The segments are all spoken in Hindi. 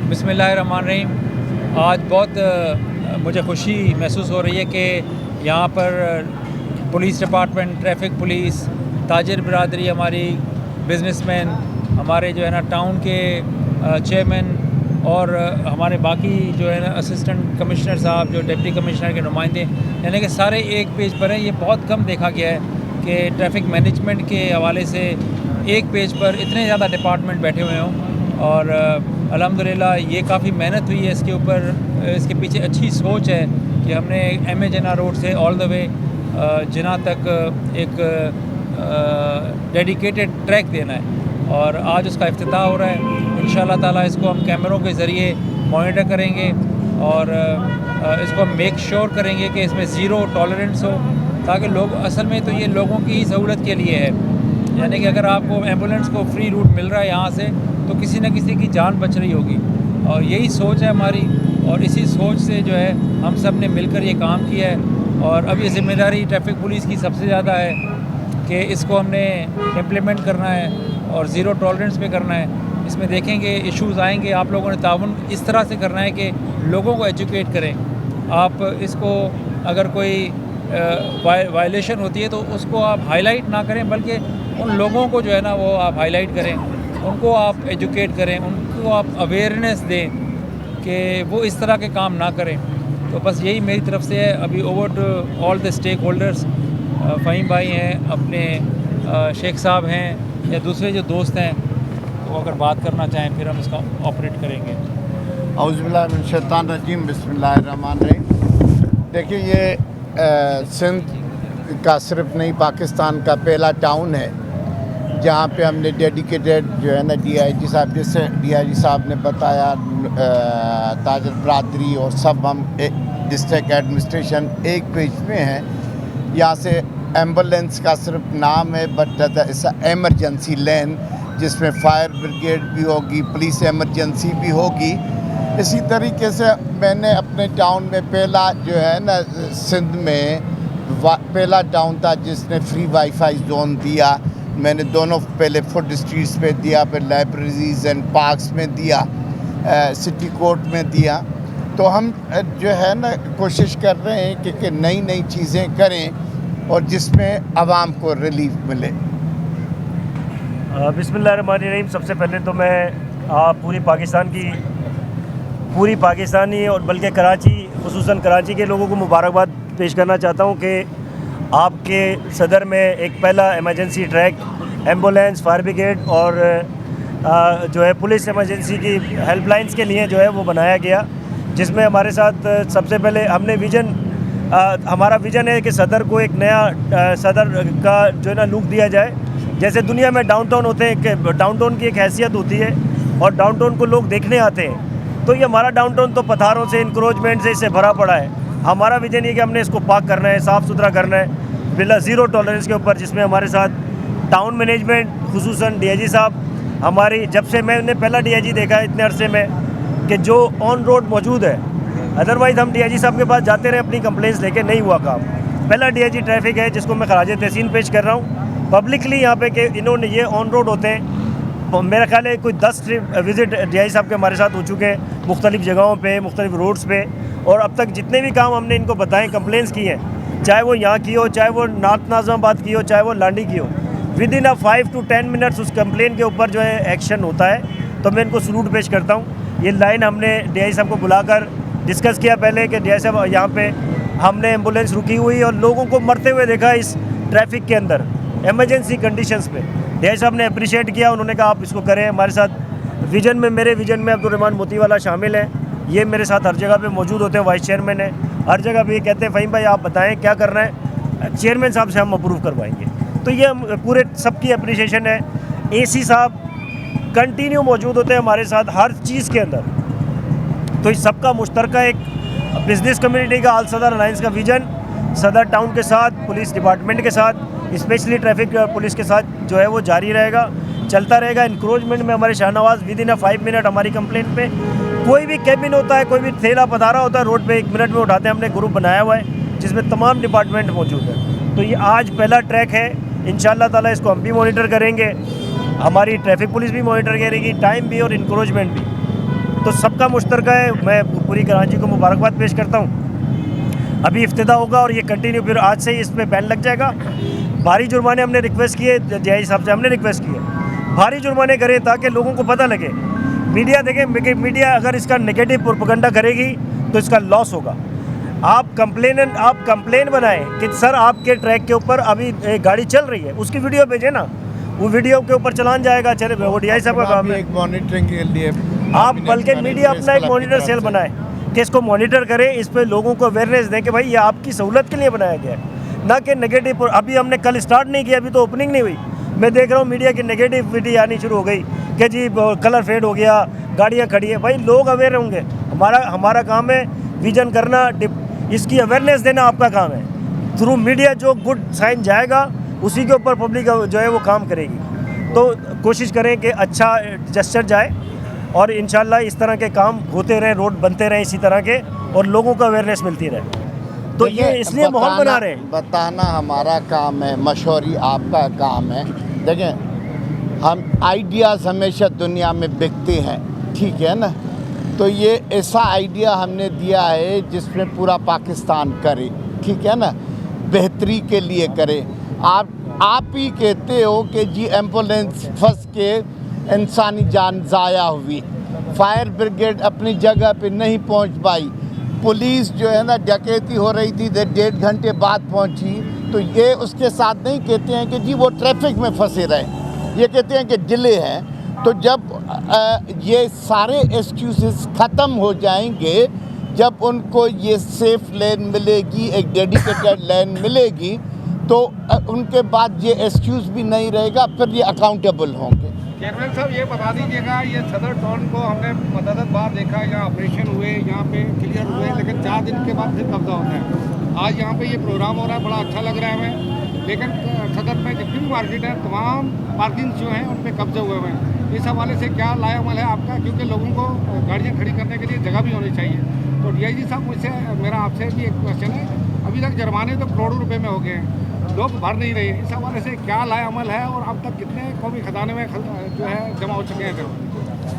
बिस्मिल्लाहिर्रहमानिर्रहीम। आज बहुत मुझे खुशी महसूस हो रही है कि यहाँ पर पुलिस डिपार्टमेंट, ट्रैफिक पुलिस, ताजिर बिरादरी, हमारी बिजनेसमैन, हमारे जो है ना टाउन के चेयरमैन और हमारे बाकी जो है ना असिस्टेंट कमिश्नर साहब, जो डिप्टी कमिश्नर के नुमाइंदे, यानी कि सारे एक पेज पर हैं। ये बहुत कम देखा गया है कि ट्रैफिक मैनेजमेंट के हवाले से एक पेज पर इतने ज़्यादा डिपार्टमेंट बैठे हुए हों। और अल्हम्दुलिल्लाह ये काफ़ी मेहनत हुई है इसके ऊपर। इसके पीछे अच्छी सोच है कि हमने MA जिन्ना रोड से ऑल द वे जिन्ना तक एक डेडिकेटेड ट्रैक देना है और आज उसका इफ्तिताह हो रहा है। इंशाअल्लाह ताला इसको हम कैमरों के ज़रिए मॉनिटर करेंगे और इसको हम मेक श्योर करेंगे कि इसमें ज़ीरो टॉलरेंस हो, ताकि लोग, असल में तो ये लोगों की सहूलत के लिए है। यानी कि अगर आपको एम्बुलेंस को फ्री रूट मिल रहा है यहाँ से, तो किसी न किसी की जान बच रही होगी और यही सोच है हमारी। और इसी सोच से जो है हम सब ने मिलकर ये काम किया है और अब ये ज़िम्मेदारी ट्रैफिक पुलिस की सबसे ज़्यादा है कि इसको हमने इम्प्लीमेंट करना है और ज़ीरो टॉलरेंस पे करना है। इसमें देखेंगे इश्यूज़ आएंगे, आप लोगों ने ताउन इस तरह से करना है कि लोगों को एजुकेट करें। आप इसको, अगर कोई वायलेशन होती है तो उसको आप हाईलाइट ना करें, बल्कि उन लोगों को जो है ना वो आप हाईलाइट करें, उनको आप एजुकेट करें, उनको आप अवेयरनेस दें कि वो इस तरह के काम ना करें। तो बस यही मेरी तरफ से है। अभी over to all the stakeholders, Faheem भाई हैं, अपने शेख साहब हैं या दूसरे जो दोस्त हैं, वो अगर बात करना चाहें फिर हम इसका ऑपरेट करेंगे। औज़ुबिल्लाहि मिनश शैतानिर रजीम, बिस्मिल्लाहिर्रहमानिर्रहीम। देखिए, ये सिंध का सिर्फ नहीं, पाकिस्तान का पहला टाउन है जहाँ पे हमने डेडिकेटेड जो है ना DIG साहब, जैसे DIG साहब ने बताया, ताजिर बिरादरी और सब हम डिस्ट्रिक्ट एडमिनिस्ट्रेशन एक पेज में हैं। यहाँ से एम्बुलेंस का सिर्फ नाम है, बट इट्स एमरजेंसी लेन, जिसमें फायर ब्रिगेड भी होगी, पुलिस एमरजेंसी भी होगी। इसी तरीके से मैंने अपने टाउन में पहला जो है ना, सिंध में पहला टाउन था जिसने फ्री वाईफाई जोन दिया। मैंने दोनों, पहले फुट स्ट्रीट्स पे दिया, फिर लाइब्रेरीज़ एंड पार्क्स में दिया, सिटी कोर्ट में दिया। तो हम जो है ना कोशिश कर रहे हैं कि नई नई चीज़ें करें और जिसमें आवाम को रिलीफ मिले। बिस्मिल्लाहिर्रहमानिर्रहीम। सबसे पहले तो मैं पूरी पाकिस्तानी और बल्कि कराची, खुसूसन कराची के लोगों को मुबारकबाद पेश करना चाहता हूँ कि आपके सदर में एक पहला emergency track ambulance, fire brigade और जो है पुलिस इमरजेंसी की हेल्पलाइंस के लिए जो है वो बनाया गया, जिसमें हमारे साथ सबसे पहले हमने हमारा विज़न है कि सदर को एक नया सदर का जो है ना लुक दिया जाए। जैसे दुनिया में डाउनटाउन होते हैं, डाउनटाउन की एक हैसियत होती है और डाउनटाउन को लोग देखने आते हैं। तो ये हमारा डाउनटाउन तो पत्थरों से, इंक्रोचमेंट से इससे भरा पड़ा है। हमारा विजन ये कि हमने इसको पाक करना है, साफ़ सुथरा करना है, बिला ज़ीरो टॉलरेंस के ऊपर, जिसमें हमारे साथ टाउन मैनेजमेंट, खुसूसन DIG साहब, हमारी, जब से मैंने पहला DIG देखा है इतने अरसे में कि जो ऑन रोड मौजूद है। अदरवाइज़ हम DIG साहब के पास जाते रहे अपनी कंप्लेंट्स लेके, नहीं हुआ काम। पहला DIG ट्रैफिक है जिसको मैं खराज तहसीन पेश कर रहा हूँ पब्लिकली यहाँ पे कि इन्होंने ये ऑन रोड होते हैं। मेरा ख्याल है कोई 10 विज़िट DIG साहब के हमारे साथ हो चुके हैं मुख्तलिफ़ जगहों पे, मुख्तलिफ़ रोड्स पे, और अब तक जितने भी काम हमने इनको बताएं, कंप्लेंट्स की हैं, चाहे वो यहाँ की हो, चाहे वो नॉर्थ नाज़िमाबाद की हो, चाहे वो लांडी की हो, विद इन 5 to 10 मिनट्स उस कंप्लेंट के ऊपर जो है एक्शन होता है। तो मैं इनको सलूट पेश करता हूँ। ये लाइन हमने DIG साहब को बुलाकर डिस्कस किया पहले कि DIG साहब यहाँ पे हमने एम्बुलेंस रुकी हुई और लोगों को मरते हुए देखा इस ट्रैफिक के अंदर एमरजेंसी कंडीशंस पे। DIG साहब ने अप्रिशिएट किया, उन्होंने कहा आप इसको करें। हमारे साथ विजन में, मेरे विजन में अब्दुर्रहमान मोतीवाला शामिल है, ये मेरे साथ हर जगह पे मौजूद होते हैं, वाइस चेयरमैन है, हर जगह पे ये कहते हैं फ़हीम भाई आप बताएं क्या करना है, चेयरमैन साहब से हम अप्रूव करवाएंगे। तो ये पूरे सबकी अप्रिशिएशन है। AC साहब कंटिन्यू मौजूद होते हैं हमारे साथ हर चीज़ के अंदर। तो इस सबका मुश्तरका एक बिज़नेस कम्युनिटी का, आल सदर अलायंस का विजन, सदर टाउन के साथ, पुलिस डिपार्टमेंट के साथ, स्पेशली ट्रैफिक पुलिस के साथ जो है वो जारी रहेगा, चलता रहेगा। इंक्रोचमेंट में हमारे शाहनवाज़ विद इन 5 मिनट हमारी कंप्लेंट पे, कोई भी कैबिन होता है, कोई भी थैला पधारा होता है रोड पे, 1 मिनट में उठाते हैं। हमने ग्रुप बनाया हुआ है जिसमें तमाम डिपार्टमेंट मौजूद है। तो ये आज पहला ट्रैक है, इंशाअल्लाह ताला इसको हम भी मॉनिटर करेंगे, हमारी ट्रैफिक पुलिस भी मॉनिटर करेगी, टाइम भी और इंक्रोचमेंट भी। तो सबका मुश्तरका है। मैं पूरी कराची को मुबारकबाद पेश करता हूँ। अभी इफ्तिदा होगा और ये कंटिन्यू फिर आज से ही इस पर बैन लग जाएगा। भारी जुर्माने हमने रिक्वेस्ट किए, डीआई साहब से हमने रिक्वेस्ट की है भारी जुर्माने करें ताकि लोगों को पता लगे। मीडिया देखें, मीडिया अगर इसका नेगेटिव प्रोपेगेंडा करेगी तो इसका लॉस होगा। आप कंप्लेन बनाएं कि सर आपके ट्रैक के ऊपर अभी एक गाड़ी चल रही है, उसकी वीडियो भेजें ना, वो वीडियो के ऊपर चलान जाएगा। चले वो डीआई साहब का काम है। एक मॉनिटरिंग के लिए आप बल्कि मीडिया अपना एक मॉनिटर सेल बनाए कि इसको मॉनिटर करें, इस पे लोगों को अवेयरनेस दें कि भाई ये आपकी सहूलत के लिए बनाया गया है, ना कि नेगेटिव। अभी हमने कल स्टार्ट नहीं किया, अभी तो ओपनिंग नहीं हुई। मैं देख रहा हूँ मीडिया की नेगेटिविटी आनी शुरू हो गई कि जी कलर फेड हो गया, गाड़ियाँ खड़ी है। भाई लोग अवेयर होंगे, हमारा काम है विजन करना, इसकी अवेयरनेस देना आपका काम है। थ्रू मीडिया जो गुड साइन जाएगा उसी के ऊपर पब्लिक जो है वो काम करेगी। तो कोशिश करें कि अच्छा जेस्चर जाए और इंशाल्लाह इस तरह के काम होते रहे, रोड बनते रहे इसी तरह के, और लोगों को अवेयरनेस मिलती रहे। तो ये इसलिए माहौल बना रहे हैं। बताना हमारा काम है, मशवरी आपका काम है। देखें, हम आइडियाज़ हमेशा दुनिया में बिकते हैं, ठीक है ना। तो ये ऐसा आइडिया हमने दिया है जिसमें पूरा पाकिस्तान करे, ठीक है ना, बेहतरी के लिए करे। आप ही कहते हो कि जी एम्बुलेंस फंस के इंसानी जान ज़ाया हुई, फायर ब्रिगेड अपनी जगह पे नहीं पहुंच पाई, पुलिस जो है ना डकैती हो रही थी 1.5 घंटे बाद पहुंची। तो ये उसके साथ नहीं कहते हैं कि जी वो ट्रैफिक में फंसे रहे, ये कहते हैं कि डिले है। तो जब ये सारे एक्सक्यूज़ेस ख़त्म हो जाएंगे, जब उनको ये सेफ़ लेन मिलेगी, एक डेडिकेटेड लेन मिलेगी, तो उनके बाद ये एक्सक्यूज़ भी नहीं रहेगा, फिर ये अकाउंटेबल होंगे। चेयरमैन साहब ये बता दीजिएगा, ये सदर टाउन को हमने मतअदद बार देखा, यहाँ ऑपरेशन हुए, यहाँ पे क्लियर हुए, लेकिन 4 दिन के बाद फिर कब्जा होता है। आज यहाँ पे ये प्रोग्राम हो रहा है, बड़ा अच्छा लग रहा है हमें, लेकिन सदर में जितनी भी मार्केट है तमाम पार्किंग जो हैं उन पर कब्जे हुए हैं। इस हवाले से क्या लाएअमल है आपका, क्योंकि लोगों को गाड़ियाँ खड़ी करने के लिए जगह भी होनी चाहिए। तो डीआईजी साहब, मुझसे मेरा आपसे भी एक क्वेश्चन है, अभी तक जुर्माने तो करोड़ों रुपये में हो गए हैं, लोग भर नहीं रहे। इस हवाले से क्या लाएअमल है और अब तक कितने कौमी खजाने में जो है जमा हो चुके हैं?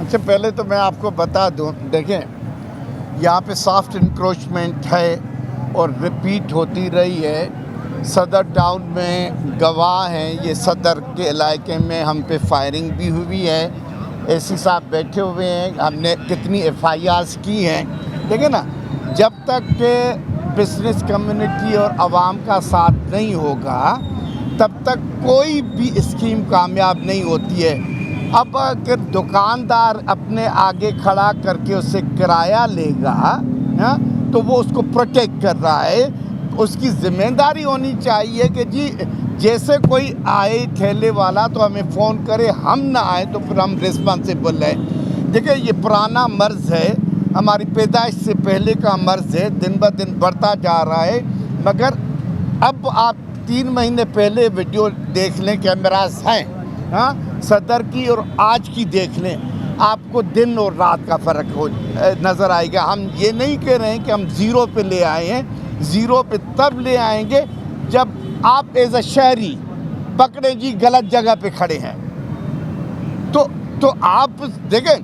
अच्छा, पहले तो मैं आपको बता दूं, देखें यहाँ पे सॉफ्ट इंक्रोचमेंट है और रिपीट होती रही है। सदर टाउन में गवाह हैं, ये सदर के इलाके में हम पे फायरिंग भी हुई है, एसी साहब बैठे हुए हैं, हमने कितनी FIRs की हैं। देखिए ना, जब तक के बिजनेस कम्युनिटी और आवाम का साथ नहीं होगा तब तक कोई भी स्कीम कामयाब नहीं होती है। अब अगर दुकानदार अपने आगे खड़ा करके उससे किराया लेगा, हाँ, तो वो उसको प्रोटेक्ट कर रहा है। उसकी ज़िम्मेदारी होनी चाहिए कि जी जैसे कोई आए ठेले वाला तो हमें फ़ोन करे, हम ना आए तो फिर हम रिस्पॉन्सिबल हैं। देखिए, ये पुराना मर्ज़ है, हमारी पैदाइश से पहले का मर्ज़ है, दिन ब दिन बढ़ता जा रहा है। मगर अब आप 3 महीने पहले वीडियो देख लें, कैमरास हैं, हाँ, सदर की और आज की देख लें, आपको दिन और रात का फ़र्क हो नज़र आएगा। हम ये नहीं कह रहे हैं कि हम ज़ीरो पे ले आए हैं, ज़ीरो पे तब ले आएंगे जब आप एज अ शहरी पकड़े जी गलत जगह पे खड़े हैं। तो आप देखें,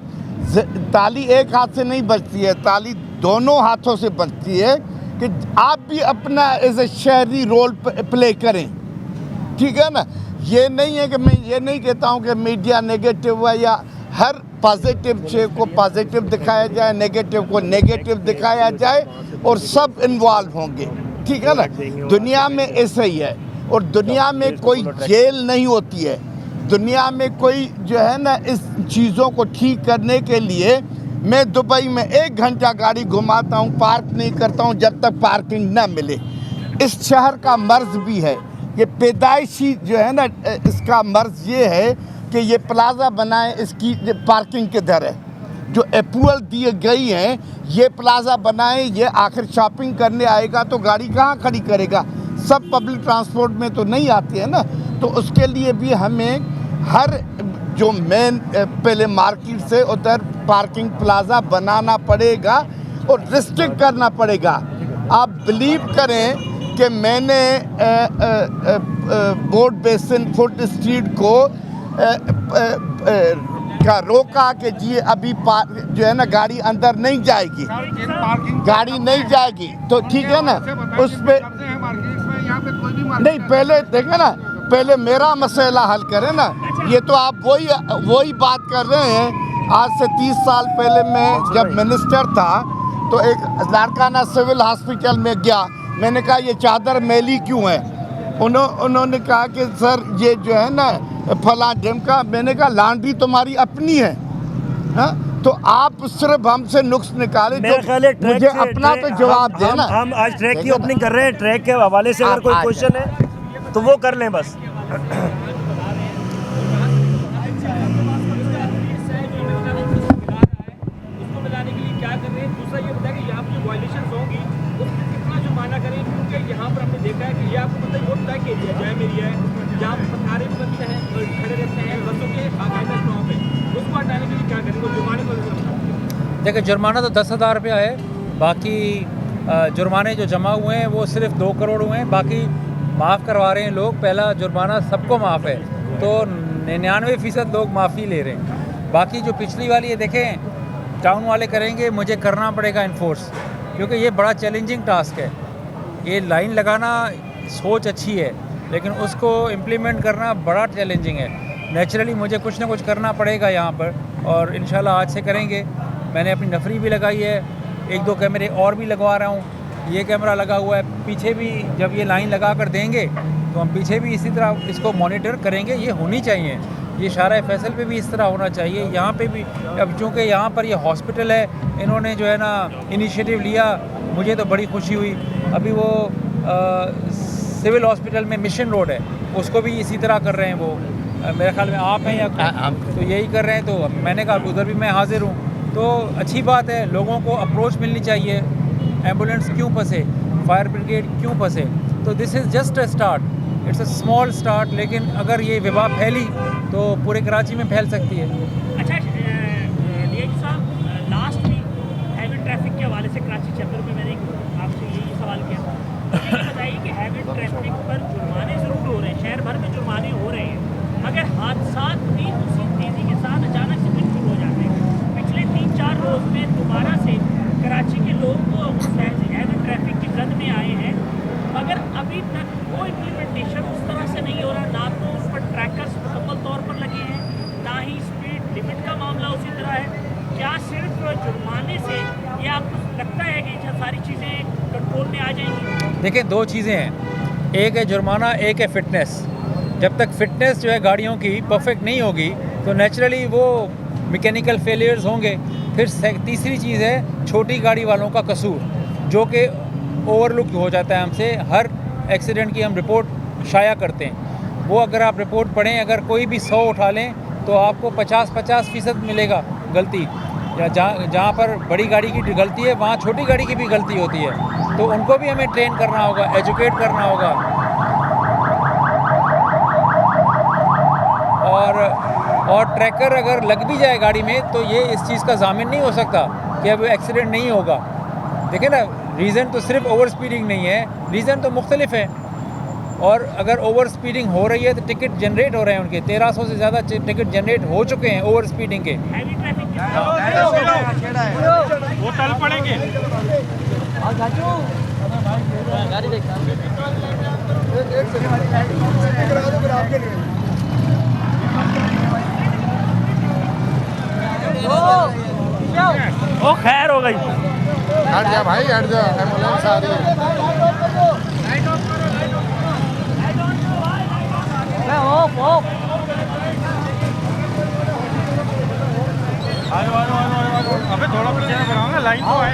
ताली एक हाथ से नहीं बजती है, ताली दोनों हाथों से बजती है कि आप भी अपना एज ए शहरी रोल प्ले करें, ठीक है ना। ये नहीं है कि मैं ये नहीं कहता हूँ कि मीडिया नेगेटिव है, या हर पॉजिटिव चीज़ को पॉजिटिव दिखाया जाए, नेगेटिव को नेगेटिव दिखाया जाए, और सब इन्वॉल्व होंगे, ठीक है ना। दुनिया में ऐसा ही है, और दुनिया में कोई जेल नहीं होती है। दुनिया में कोई जो है ना, इस चीज़ों को ठीक करने के लिए, मैं दुबई में 1 घंटा गाड़ी घुमाता हूँ, पार्क नहीं करता हूँ जब तक पार्किंग ना मिले। इस शहर का मर्ज़ भी है, ये पैदाइशी जो है ना, इसका मर्ज़ ये है कि ये प्लाजा बनाए, इसकी पार्किंग किधर है, जो अप्रूवल दी गई हैं, ये प्लाजा बनाए, ये आखिर शॉपिंग करने आएगा तो गाड़ी कहाँ खड़ी करेगा, सब पब्लिक ट्रांसपोर्ट में तो नहीं आती है ना। तो उसके लिए भी हमें हर जो मेन पहले मार्केट से उधर पार्किंग प्लाजा बनाना पड़ेगा और रिस्ट्रिक्ट करना पड़ेगा। आप बिलीव करें कि मैंने बोर्ड बेसिन फुट स्ट्रीट को का रोका कि जी अभी जो है ना गाड़ी अंदर नहीं जाएगी, गाड़ी नहीं जाएगी, तो ठीक है ना। उस पे नहीं, पहले देखें ना, पहले मेरा मसला हल करें ना। ये तो आप वही बात कर रहे हैं। आज से 30 साल पहले मैं जब मिनिस्टर था तो एक लाड़काना सिविल हॉस्पिटल में गया, मैंने कहा ये चादर मैली क्यों है? उन्होंने कहा कि सर ये जो है ना फला डेम का। मैंने कहा लॉन्ड्री तुम्हारी अपनी है, हाँ? तो आप सिर्फ हमसे नुक्स निकाले, मुझे अपना तो जवाब देना। हम आज ट्रैक की ओपनिंग कर रहे हैं, ट्रैक के हवाले से अगर कोई क्वेश्चन है तो वो कर लें बस। यहाँ पर हमने देखा है कि ये आपको मतलब वो तय एरिया जैम एरिया है जहाँ पथारे भी बनते हैं और खड़े रहते हैं बसों के बाकायदा स्टॉप है, उसको हटाने के लिए क्या करेंगे? जुर्माने को देखिए, जुर्माना तो 10,000 रुपया है। बाकी जुर्माने जो जमा हुए हैं वो सिर्फ 2 करोड़ हुए हैं, बाकी माफ़ करवा रहे हैं लोग। पहला जुर्माना सबको माफ़ है, तो 99% लोग माफ़ी ले रहे हैं। बाकी जो पिछली वाली है, देखें टाउन वाले करेंगे, मुझे करना पड़ेगा इन्फोर्स, क्योंकि ये बड़ा चैलेंजिंग टास्क है। ये लाइन लगाना सोच अच्छी है, लेकिन उसको इम्प्लीमेंट करना बड़ा चैलेंजिंग है। नेचुरली मुझे कुछ ना कुछ करना पड़ेगा यहाँ पर, और इंशाल्लाह आज से करेंगे। मैंने अपनी नफरी भी लगाई है, 1-2 कैमरे और भी लगवा रहा हूँ। ये कैमरा लगा हुआ है पीछे भी, जब ये लाइन लगा कर देंगे तो हम पीछे भी इसी तरह इसको मॉनिटर करेंगे। ये होनी चाहिए, ये शारा फैसल पे भी इस तरह होना चाहिए, यहाँ पे भी। अब चूँकि यहाँ पर ये हॉस्पिटल है, इन्होंने जो है ना इनिशिएटिव लिया, मुझे तो बड़ी खुशी हुई। अभी वो सिविल हॉस्पिटल में मिशन रोड है, उसको भी इसी तरह कर रहे हैं वो। मेरे ख्याल में आप हैं या तो यही कर रहे हैं, तो मैंने कहा उधर भी मैं हाजिर हूँ। तो अच्छी बात है, लोगों को अप्रोच मिलनी चाहिए। एम्बुलेंस क्यों फंसे, फायर ब्रिगेड क्यों फंसे? तो this is just a start, it's a small start, लेकिन अगर ये वबा फैली तो पूरे कराची में फैल सकती है। अच्छा डीएजी साहब, लास्ट वीक हैवी ट्रैफिक के हवाले से कराची चैप्टर में मैंने आपसे यही सवाल किया था। ये बताइए कि हैवी ट्रैफिक पर जुर्माने ज़रूर हो रहे हैं, शहर भर में जुर्माने हो रहे हैं, मगर हादसा भी उसी तेज़ी के साथ अचानक से बिल्कुल हो जाते हैं। पिछले 3-4 रोज़ में दोबारा से कराची के लोग हैवी ट्रैफिक की जद में आए हैं, मगर अभी तक वो इम्प्लीमेंटेशन उस तरह से नहीं हो रहा। ना तो उस पर ट्रैकर्स मुकम्मल तौर पर लगे हैं, ना ही स्पीड लिमिट का मामला उसी तरह है। क्या सिर्फ जुर्माने से ये आपको लगता है कि सारी चीज़ें कंट्रोल में आ जाएंगी? देखिए, 2 चीज़ें हैं, एक है जुर्माना, एक है फ़िटनेस। जब तक फ़िटनेस जो है गाड़ियों की परफेक्ट नहीं होगी तो नेचुरली वो मैकेनिकल फेलियर्स होंगे। फिर तीसरी चीज़ है छोटी गाड़ी वालों का कसूर, जो कि ओवरलुक हो जाता है हमसे। हर एक्सीडेंट की हम रिपोर्ट शाया करते हैं, वो अगर आप रिपोर्ट पढ़ें, अगर कोई भी 100 उठा लें तो आपको 50% मिलेगा गलती। या जहाँ पर बड़ी गाड़ी की गलती है, वहाँ छोटी गाड़ी की भी गलती होती है। तो उनको भी हमें ट्रेन करना होगा, एजुकेट करना होगा। और ट्रैकर अगर लग भी जाए गाड़ी में तो ये इस चीज़ का ज़ामिन नहीं हो सकता कि अब एक्सीडेंट नहीं होगा। देखिए ना, रीज़न तो सिर्फ ओवर स्पीडिंग नहीं है, रीज़न तो मुख्तलिफ है। और अगर ओवर स्पीडिंग हो रही है तो टिकट जनरेट हो रहे हैं उनके, 1300 से ज़्यादा टिकट जनरेट हो चुके हैं ओवर स्पीडिंग के। वो टल पड़ेंगे। ओ खैर हो गई। हट जा भाई, हट जा, एम्बुलेंस आ रही है। अबे थोड़ा पीछे बढ़ाओ ना, लाइन तो है।